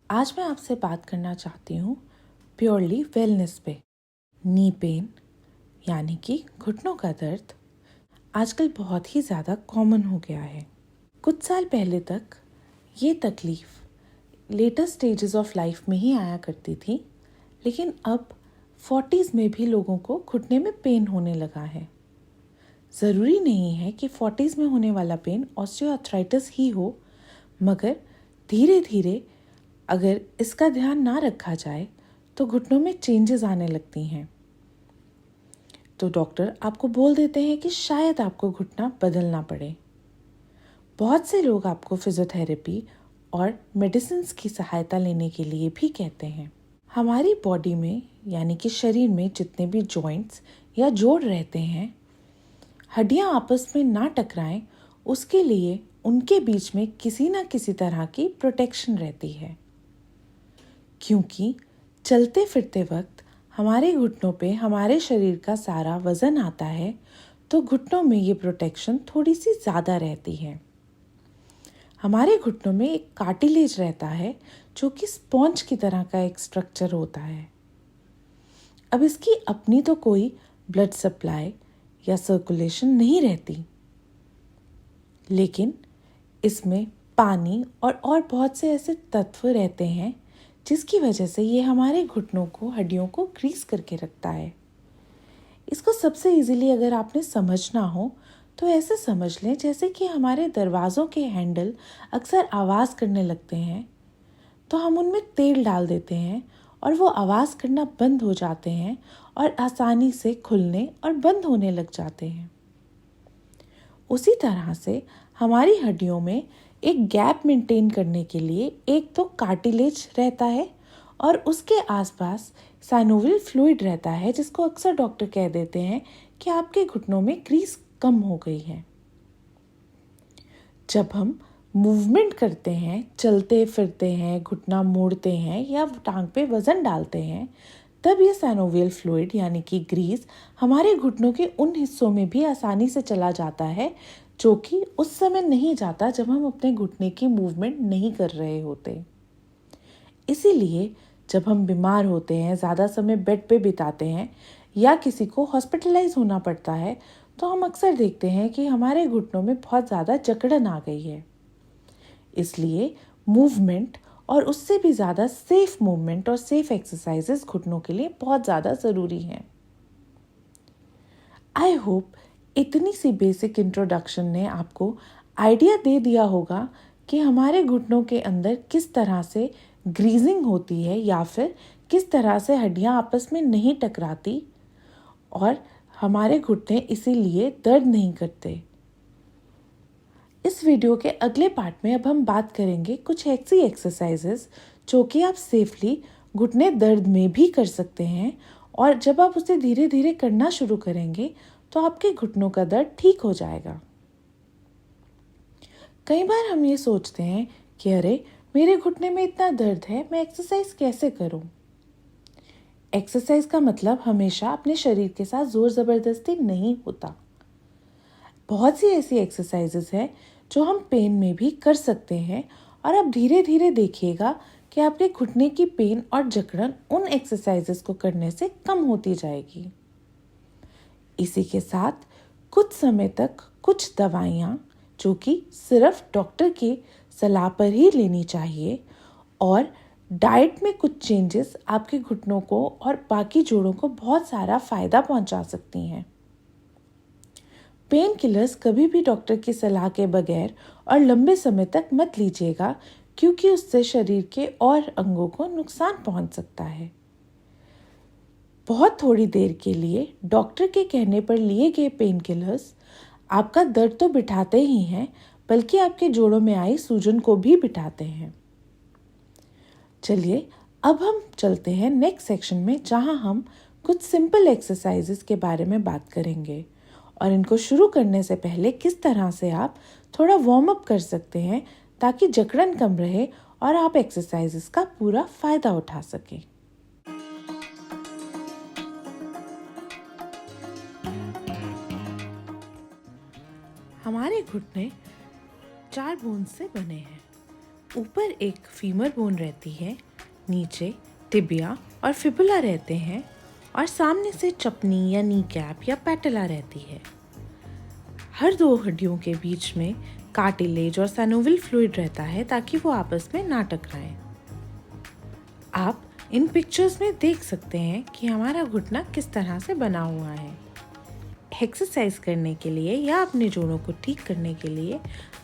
आज मैं आपसे बात करना चाहती हूँ प्योरली वेलनेस पे। नी पेन यानी कि घुटनों का दर्द आजकल बहुत ही ज़्यादा कॉमन हो गया है। कुछ साल पहले तक ये तकलीफ़ लेटर स्टेजेस ऑफ लाइफ में ही आया करती थी, लेकिन अब 40s में भी लोगों को घुटने में पेन होने लगा है। ज़रूरी नहीं है कि 40s में होने वाला पेन ऑस्टियोआर्थराइटिस ही हो, मगर धीरे धीरे अगर इसका ध्यान ना रखा जाए तो घुटनों में चेंजेस आने लगती हैं। तो डॉक्टर आपको बोल देते हैं कि शायद आपको घुटना बदलना पड़े। बहुत से लोग आपको फिजियोथेरेपी और मेडिसिन्स की सहायता लेने के लिए भी कहते हैं। हमारी बॉडी में यानी कि शरीर में जितने भी जॉइंट्स या जोड़ रहते हैं, हड्डियां आपस में ना टकराएं, उसके लिए उनके बीच में किसी ना किसी तरह की प्रोटेक्शन रहती है। क्योंकि चलते फिरते वक्त हमारे घुटनों पे हमारे शरीर का सारा वज़न आता है, तो घुटनों में ये प्रोटेक्शन थोड़ी सी ज़्यादा रहती है। हमारे घुटनों में एक कार्टिलेज रहता है जो कि स्पॉन्ज की तरह का एक स्ट्रक्चर होता है। अब इसकी अपनी तो कोई ब्लड सप्लाई या सर्कुलेशन नहीं रहती, लेकिन इसमें पानी और बहुत से ऐसे तत्व रहते हैं जिसकी वजह से ये हमारे घुटनों को, हड्डियों को ग्रीस करके रखता है। इसको सबसे इजीली अगर आपने समझना हो तो ऐसे समझ लें जैसे कि हमारे दरवाज़ों के हैंडल अक्सर आवाज़ करने लगते हैं, तो हम उनमें तेल डाल देते हैं और वो आवाज़ करना बंद हो जाते हैं और आसानी से खुलने और बंद होने लग जाते हैं। उसी तरह से हमारी हड्डियों में एक गैप मेंटेन करने के लिए एक तो कार्टिलेज रहता है और उसके आसपास साइनोवियल फ्लूइड रहता है, जिसको अक्सर डॉक्टर कह देते हैं कि आपके घुटनों में ग्रीस कम हो गई है। जब हम मूवमेंट करते हैं, चलते फिरते हैं, घुटना मोड़ते हैं या टांग पे वजन डालते हैं, तब ये साइनोवियल फ्लूइड यानी कि ग्रीस हमारे घुटनों के उन हिस्सों में भी आसानी से चला जाता है जो कि उस समय नहीं जाता जब हम अपने घुटने की मूवमेंट नहीं कर रहे होते। इसीलिए जब हम बीमार होते हैं, ज़्यादा समय बेड पे बिताते हैं या किसी को हॉस्पिटलाइज होना पड़ता है, तो हम अक्सर देखते हैं कि हमारे घुटनों में बहुत ज़्यादा जकड़न आ गई है। इसलिए मूवमेंट और उससे भी ज़्यादा सेफ मूवमेंट और सेफ एक्सरसाइजेस घुटनों के लिए बहुत ज़्यादा ज़रूरी हैं। आई होप इतनी सी बेसिक इंट्रोडक्शन ने आपको आइडिया दे दिया होगा कि हमारे घुटनों के अंदर किस तरह से ग्रीजिंग होती है या फिर किस तरह से हड्डियां आपस में नहीं टकराती और हमारे घुटने इसीलिए दर्द नहीं करते। इस वीडियो के अगले पार्ट में अब हम बात करेंगे कुछ ऐसी एक्सरसाइजेस जो कि आप सेफली घुटने दर्द में भी कर सकते हैं, और जब आप उसे धीरे धीरे करना शुरू करेंगे तो आपके घुटनों का दर्द ठीक हो जाएगा। कई बार हम ये सोचते हैं कि अरे मेरे घुटने में इतना दर्द है, मैं एक्सरसाइज कैसे करूं? एक्सरसाइज का मतलब हमेशा अपने शरीर के साथ जोर जबरदस्ती नहीं होता। बहुत सी ऐसी एक्सरसाइजेस हैं जो हम पेन में भी कर सकते हैं, और आप धीरे धीरे देखिएगा कि आपके घुटने की पेन और जकड़न उन एक्सरसाइजेस को करने से कम होती जाएगी। इसी के साथ कुछ समय तक कुछ दवाइयाँ जो कि सिर्फ डॉक्टर की सलाह पर ही लेनी चाहिए, और डाइट में कुछ चेंजेस आपके घुटनों को और बाकी जोड़ों को बहुत सारा फायदा पहुंचा सकती हैं। पेन किलर्स कभी भी डॉक्टर की सलाह के बगैर और लंबे समय तक मत लीजिएगा, क्योंकि उससे शरीर के और अंगों को नुकसान पहुंच सकता है। बहुत थोड़ी देर के लिए डॉक्टर के कहने पर लिए गए पेन किलर्स आपका दर्द तो बिठाते ही हैं, बल्कि आपके जोड़ों में आई सूजन को भी बिठाते हैं। चलिए अब हम चलते हैं नेक्स्ट सेक्शन में, जहां हम कुछ सिंपल एक्सरसाइजेस के बारे में बात करेंगे और इनको शुरू करने से पहले किस तरह से आप थोड़ा वार्म अप कर सकते हैं ताकि जकड़न कम रहे और आप एक्सरसाइजेस का पूरा फायदा उठा सकें। हमारे घुटने 4 बोन से बने हैं, ऊपर एक फीमर बोन रहती है, नीचे टिबिया और फिबुला रहते हैं और सामने से चपनी या नी कैप या पैटेला रहती है। हर दो हड्डियों के बीच में कार्टिलेज और सैनोवियल फ्लूइड रहता है ताकि वो आपस में ना टकराएं। आप इन पिक्चर्स में देख सकते हैं कि हमारा घुटना किस तरह से बना हुआ है। एक्सरसाइज करने के लिए या अपने जोड़ों को ठीक करने के लिए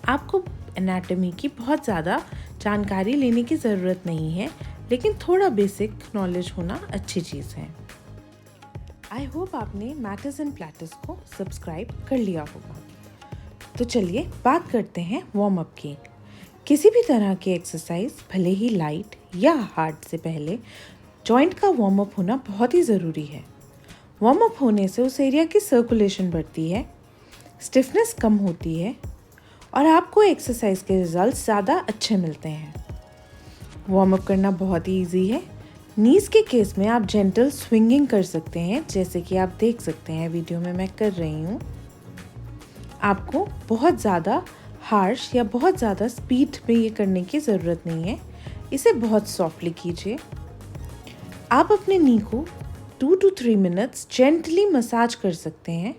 आपको एनाटॉमी की बहुत ज़्यादा जानकारी लेने की ज़रूरत नहीं है, लेकिन थोड़ा बेसिक नॉलेज होना अच्छी चीज़ है। आई होप आपने मैटर्स एंड प्लैटर्स को सब्सक्राइब कर लिया होगा। तो चलिए बात करते हैं वार्म अप की। किसी भी तरह की एक्सरसाइज, भले ही लाइट या हार्ड, से पहले जॉइंट का वार्म अप होना बहुत ही ज़रूरी है। वार्म अप होने से उस एरिया की सर्कुलेशन बढ़ती है, स्टिफनेस कम होती है और आपको एक्सरसाइज के रिजल्ट्स ज़्यादा अच्छे मिलते हैं। वार्म अप करना बहुत ही ईजी है। नीज़ के केस में आप जेंटल स्विंगिंग कर सकते हैं, जैसे कि आप देख सकते हैं वीडियो में मैं कर रही हूँ। आपको बहुत ज़्यादा हार्श या बहुत ज़्यादा स्पीड में ये करने की ज़रूरत नहीं है, इसे बहुत सॉफ्टली कीजिए। आप अपने नी को 2 to 3 मिनट्स जेंटली मसाज कर सकते हैं।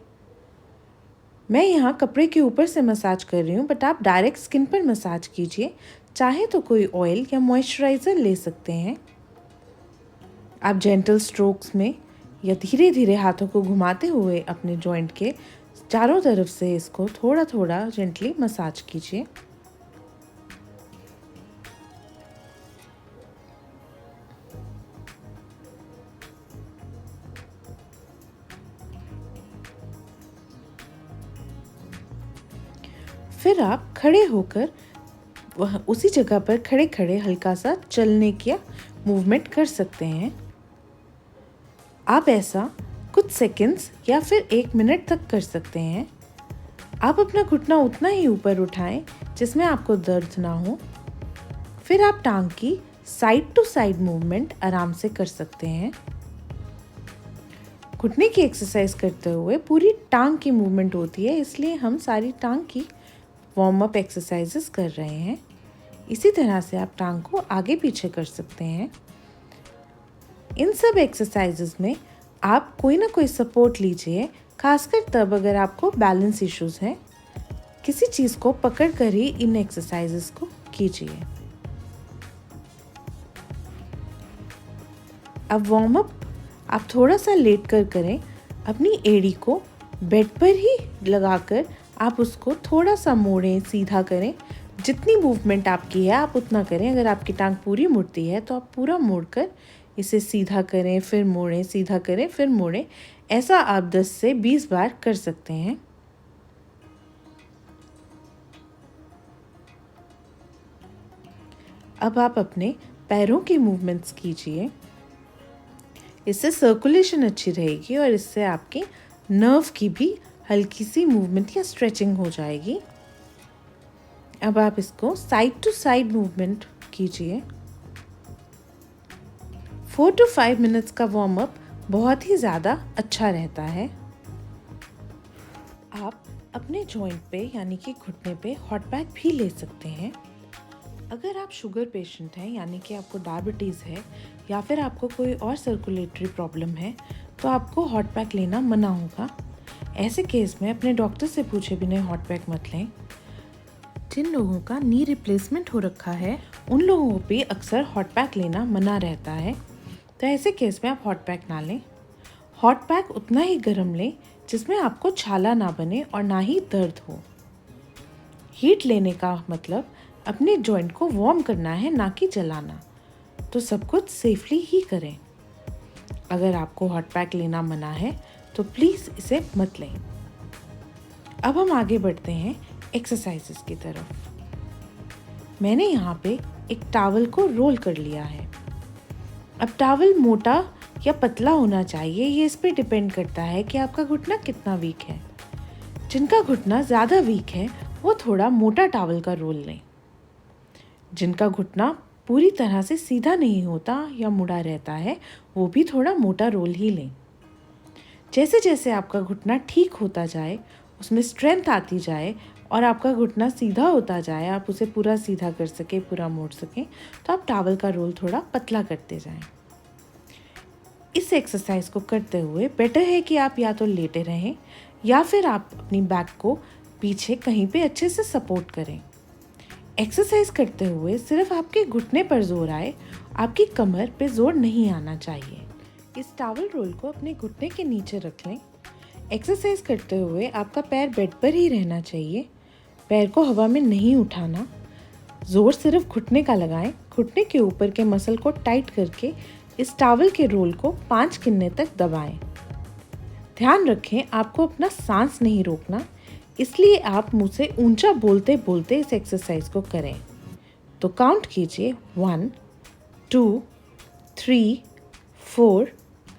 मैं यहाँ कपड़े के ऊपर से मसाज कर रही हूँ, बट आप डायरेक्ट स्किन पर मसाज कीजिए। चाहे तो कोई ऑयल या मॉइस्चराइज़र ले सकते हैं। आप जेंटल स्ट्रोक्स में या धीरे धीरे हाथों को घुमाते हुए अपने जॉइंट के चारों तरफ से इसको थोड़ा थोड़ा जेंटली मसाज कीजिए। फिर आप खड़े होकर वह उसी जगह पर खड़े खड़े हल्का सा चलने का मूवमेंट कर सकते हैं। आप ऐसा कुछ सेकंड्स या फिर 1 मिनट तक कर सकते हैं। आप अपना घुटना उतना ही ऊपर उठाएं जिसमें आपको दर्द ना हो। फिर आप टांग की साइड टू साइड मूवमेंट आराम से कर सकते हैं। घुटने की एक्सरसाइज करते हुए पूरी टांग की मूवमेंट होती है, इसलिए हम सारी टांग की वार्म अप एक्सरसाइजेस कर रहे हैं। इसी तरह से आप टांग को आगे पीछे कर सकते हैं। इन सब एक्सरसाइजेस में आप कोई ना कोई सपोर्ट लीजिए, खासकर तब अगर आपको बैलेंस इश्यूज हैं। किसी चीज़ को पकड़ कर ही इन एक्सरसाइजेस को कीजिए। अब वार्म अप आप थोड़ा सा लेट कर करें। अपनी एड़ी को बेड पर ही लगाकर आप उसको थोड़ा सा मोड़ें, सीधा करें। जितनी मूवमेंट आपकी है आप उतना करें। अगर आपकी टांग पूरी मुड़ती है तो आप पूरा मोड़कर इसे सीधा करें, फिर मोड़ें, सीधा करें, फिर मोड़ें। ऐसा आप 10 से 20 बार कर सकते हैं। अब आप अपने पैरों की मूवमेंट्स कीजिए। इससे सर्कुलेशन अच्छी रहेगी और इससे आपके नर्व की भी हल्की सी मूवमेंट या स्ट्रेचिंग हो जाएगी। अब आप इसको साइड टू साइड मूवमेंट कीजिए। 4 to 5 मिनट्स का वार्म अप बहुत ही ज़्यादा अच्छा रहता है। आप अपने जॉइंट पे यानी कि घुटने पे हॉट पैक भी ले सकते हैं। अगर आप शुगर पेशेंट हैं, यानी कि आपको डायबिटीज़ है या फिर आपको कोई और सर्कुलेटरी प्रॉब्लम है, तो आपको हॉट पैक लेना मना होगा। ऐसे केस में अपने डॉक्टर से पूछे बिना हॉट पैक मत लें। जिन लोगों का नी रिप्लेसमेंट हो रखा है उन लोगों पे अक्सर हॉट पैक लेना मना रहता है, तो ऐसे केस में आप हॉट पैक ना लें। हॉट पैक उतना ही गर्म लें जिसमें आपको छाला ना बने और ना ही दर्द हो। हीट लेने का मतलब अपने जॉइंट को वार्म करना है, ना कि जलाना। तो सब कुछ सेफली ही करें। अगर आपको हॉट पैक लेना मना है तो प्लीज़ इसे मत लें। अब हम आगे बढ़ते हैं एक्सरसाइजेस की तरफ। मैंने यहाँ पे एक टॉवल को रोल कर लिया है। अब टॉवल मोटा या पतला होना चाहिए, ये इस पे डिपेंड करता है कि आपका घुटना कितना वीक है। जिनका घुटना ज़्यादा वीक है वो थोड़ा मोटा टॉवल का रोल लें। जिनका घुटना पूरी तरह से सीधा नहीं होता या मुड़ा रहता है वो भी थोड़ा मोटा रोल ही लें। जैसे जैसे आपका घुटना ठीक होता जाए, उसमें स्ट्रेंथ आती जाए, और आपका घुटना सीधा होता जाए, आप उसे पूरा सीधा कर सकें, पूरा मोड़ सकें, तो आप टॉवल का रोल थोड़ा पतला करते जाएं। इस एक्सरसाइज को करते हुए बेटर है कि आप या तो लेटे रहें या फिर आप अपनी बैक को पीछे कहीं पे अच्छे से सपोर्ट करें। एक्सरसाइज करते हुए सिर्फ आपके घुटने पर जोर आए, आपकी कमर पे जोर नहीं आना चाहिए। इस टॉवल रोल को अपने घुटने के नीचे रख लें। एक्सरसाइज करते हुए आपका पैर बेड पर ही रहना चाहिए, पैर को हवा में नहीं उठाना। जोर सिर्फ घुटने का लगाएं। घुटने के ऊपर के मसल को टाइट करके इस टॉवल के रोल को 5 गिनने तक दबाएं। ध्यान रखें, आपको अपना सांस नहीं रोकना, इसलिए आप मुंह से ऊंचा बोलते बोलते इस एक्सरसाइज को करें। तो काउंट कीजिए 1 2 3 4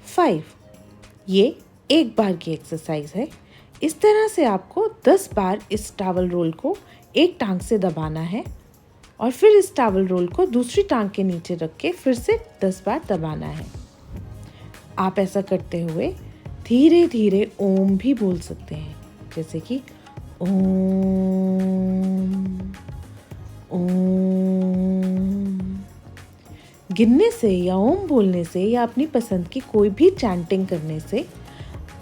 5। ये एक बार की एक्सरसाइज है। इस तरह से आपको 10 बार इस टॉवल रोल को एक टांग से दबाना है और फिर इस टॉवल रोल को दूसरी टांग के नीचे रख के फिर से 10 बार दबाना है। आप ऐसा करते हुए धीरे धीरे ओम भी बोल सकते हैं, जैसे कि ओम ओम। गिनने से या ओम बोलने से या अपनी पसंद की कोई भी चैंटिंग करने से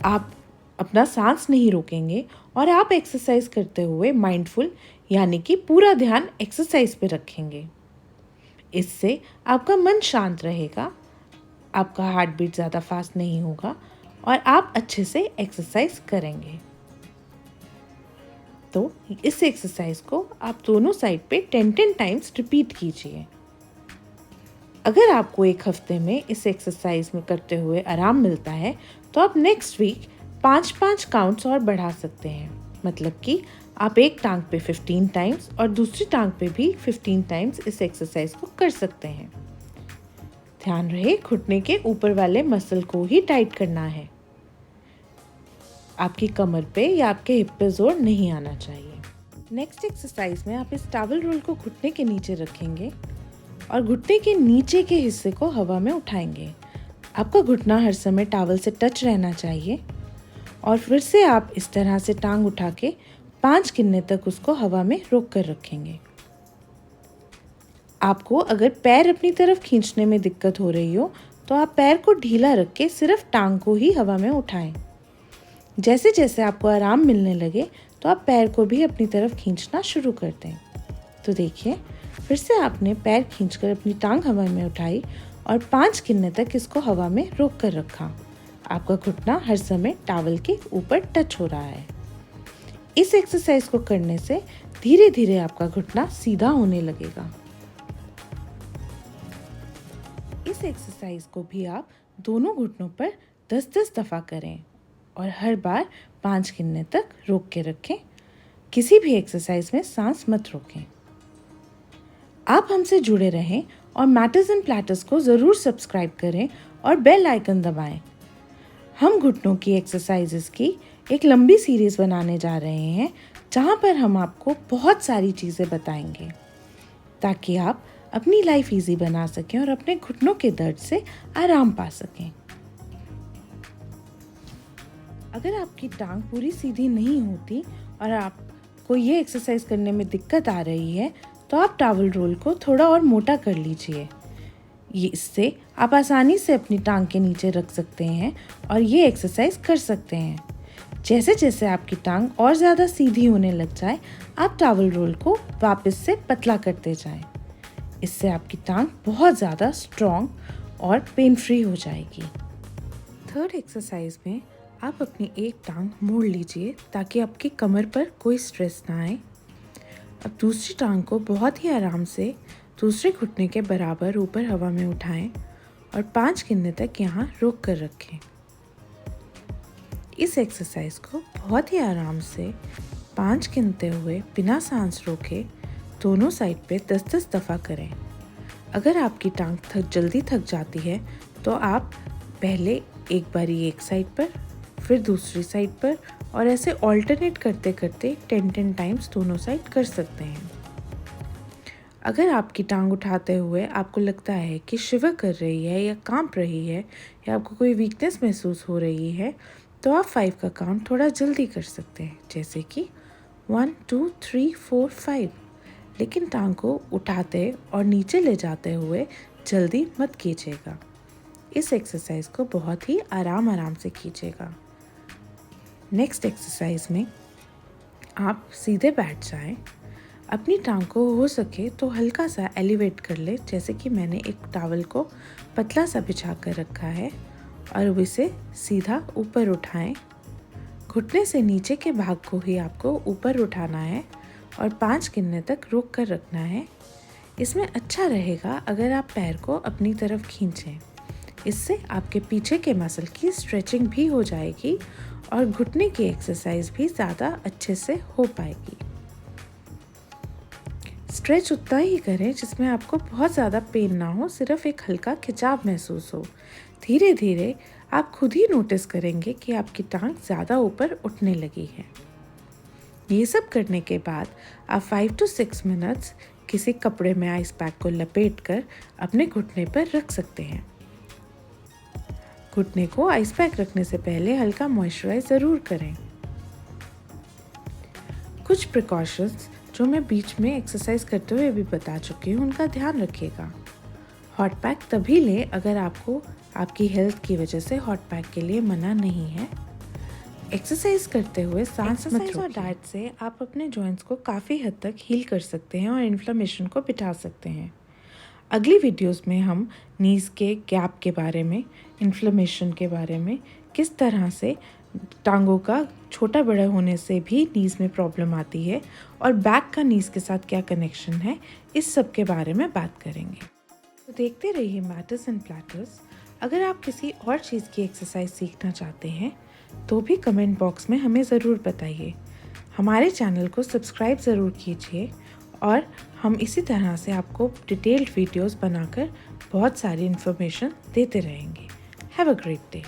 आप अपना सांस नहीं रोकेंगे और आप एक्सरसाइज करते हुए माइंडफुल यानी कि पूरा ध्यान एक्सरसाइज पे रखेंगे। इससे आपका मन शांत रहेगा, आपका हार्ट बीट ज़्यादा फास्ट नहीं होगा और आप अच्छे से एक्सरसाइज करेंगे। तो इस एक्सरसाइज को आप दोनों साइड पे 10-10 टाइम्स रिपीट कीजिए। अगर आपको एक हफ्ते में इस एक्सरसाइज में करते हुए आराम मिलता है तो आप नेक्स्ट वीक 5-5 काउंट्स और बढ़ा सकते हैं। मतलब कि आप एक टांग पे 15 टाइम्स और दूसरी टांग पे भी 15 टाइम्स इस एक्सरसाइज को कर सकते हैं। ध्यान रहे, घुटने के ऊपर वाले मसल को ही टाइट करना है, आपकी कमर पे या आपके हिप पे जोर नहीं आना चाहिए। नेक्स्ट एक्सरसाइज में आप इस टॉवल रोल को घुटने के नीचे रखेंगे और घुटने के नीचे के हिस्से को हवा में उठाएंगे। आपका घुटना हर समय टॉवल से टच रहना चाहिए और फिर से आप इस तरह से टांग उठा के 5 गिनने तक उसको हवा में रोक कर रखेंगे। आपको अगर पैर अपनी तरफ खींचने में दिक्कत हो रही हो तो आप पैर को ढीला रख के सिर्फ टांग को ही हवा में उठाएं। जैसे जैसे आपको आराम मिलने लगे तो आप पैर को भी अपनी तरफ खींचना शुरू कर दें। तो देखिए, फिर से आपने पैर खींचकर अपनी टांग हवा में उठाई और 5 गिनने तक इसको हवा में रोक कर रखा। आपका घुटना हर समय टॉवल के ऊपर टच हो रहा है। इस एक्सरसाइज को करने से धीरे धीरे आपका घुटना सीधा होने लगेगा। इस एक्सरसाइज को भी आप दोनों घुटनों पर 10-10 दफ़ा करें और हर बार 5 गिनने तक रोक के रखें। किसी भी एक्सरसाइज में सांस मत रोकें। आप हमसे जुड़े रहें और मैटर्स एंड प्लैटर्स को ज़रूर सब्सक्राइब करें और बेल आइकन दबाएं। हम घुटनों की एक्सरसाइजेस की एक लंबी सीरीज़ बनाने जा रहे हैं जहां पर हम आपको बहुत सारी चीज़ें बताएंगे ताकि आप अपनी लाइफ इजी बना सकें और अपने घुटनों के दर्द से आराम पा सकें। अगर आपकी टांग पूरी सीधी नहीं होती और आपको ये एक्सरसाइज करने में दिक्कत आ रही है तो आप टॉवल रोल को थोड़ा और मोटा कर लीजिए। इससे आप आसानी से अपनी टांग के नीचे रख सकते हैं और ये एक्सरसाइज कर सकते हैं। जैसे जैसे आपकी टांग और ज़्यादा सीधी होने लग जाए, आप टॉवल रोल को वापस से पतला करते जाएं। इससे आपकी टांग बहुत ज़्यादा स्ट्रॉन्ग और पेन फ्री हो जाएगी। थर्ड एक्सरसाइज में आप अपनी एक टांग मोड़ लीजिए ताकि आपकी कमर पर कोई स्ट्रेस ना आए। अब दूसरी टांग को बहुत ही आराम से दूसरे घुटने के बराबर ऊपर हवा में उठाएं और 5 गिनने तक यहाँ रोक कर रखें। इस एक्सरसाइज को बहुत ही आराम से 5 गिनते हुए बिना सांस रोके दोनों साइड पे 10-10 दफ़ा करें। अगर आपकी टांग जल्दी थक जाती है तो आप पहले एक बारी एक साइड पर, फिर दूसरी साइड पर और ऐसे ऑल्टरनेट करते करते 10-10 टाइम्स दोनों साइड कर सकते हैं। अगर आपकी टांग उठाते हुए आपको लगता है कि शिवर कर रही है या कांप रही है या आपको कोई वीकनेस महसूस हो रही है तो आप 5 का काउंट थोड़ा जल्दी कर सकते हैं, जैसे कि 1 2 3 4 5, लेकिन टांग को उठाते और नीचे ले जाते हुए जल्दी मत कीजिएगा। इस एक्सरसाइज को बहुत ही आराम से कीजिएगा। नेक्स्ट एक्सरसाइज में आप सीधे बैठ जाएं। अपनी टांग को हो सके तो हल्का सा एलिवेट कर ले, जैसे कि मैंने एक टॉवल को पतला सा बिछा कर रखा है, और इसे सीधा ऊपर उठाएं। घुटने से नीचे के भाग को ही आपको ऊपर उठाना है और 5 गिनने तक रोक कर रखना है। इसमें अच्छा रहेगा अगर आप पैर को अपनी तरफ खींचें। इससे आपके पीछे के मसल की स्ट्रेचिंग भी हो जाएगी और घुटने की एक्सरसाइज भी ज़्यादा अच्छे से हो पाएगी। स्ट्रेच उतना ही करें जिसमें आपको बहुत ज़्यादा पेन ना हो, सिर्फ एक हल्का खिंचाव महसूस हो। धीरे धीरे आप खुद ही नोटिस करेंगे कि आपकी टांग ज़्यादा ऊपर उठने लगी है। ये सब करने के बाद आप 5 to 6 मिनट्स किसी कपड़े में आइस पैक को लपेटकर अपने घुटने पर रख सकते हैं। घुटने को आइस पैक रखने से पहले हल्का मॉइस्चराइज ज़रूर करें। कुछ प्रिकॉशंस जो मैं बीच में एक्सरसाइज करते हुए भी बता चुकी हूँ, उनका ध्यान रखिएगा। हॉट पैक तभी लें अगर आपको आपकी हेल्थ की वजह से हॉट पैक के लिए मना नहीं है। एक्सरसाइज करते हुए सांस मत रोकिए। और डाइट से आप अपने जॉइंट्स को काफ़ी हद तक हील कर सकते हैं और इन्फ्लेमेशन को बिठा सकते हैं। अगली वीडियोस में हम नीज़ के गैप के बारे में, इन्फ्लेमेशन के बारे में, किस तरह से टांगों का छोटा बड़ा होने से भी नीज़ में प्रॉब्लम आती है और बैक का नीज़ के साथ क्या कनेक्शन है, इस सब के बारे में बात करेंगे। तो देखते रहिए मैटर्स एंड प्लैटर्स। अगर आप किसी और चीज़ की एक्सरसाइज सीखना चाहते हैं तो भी कमेंट बॉक्स में हमें ज़रूर बताइए। हमारे चैनल को सब्सक्राइब ज़रूर कीजिए और हम इसी तरह से आपको डिटेल्ड वीडियोस बनाकर बहुत सारी इन्फॉर्मेशन देते रहेंगे। Have a great day.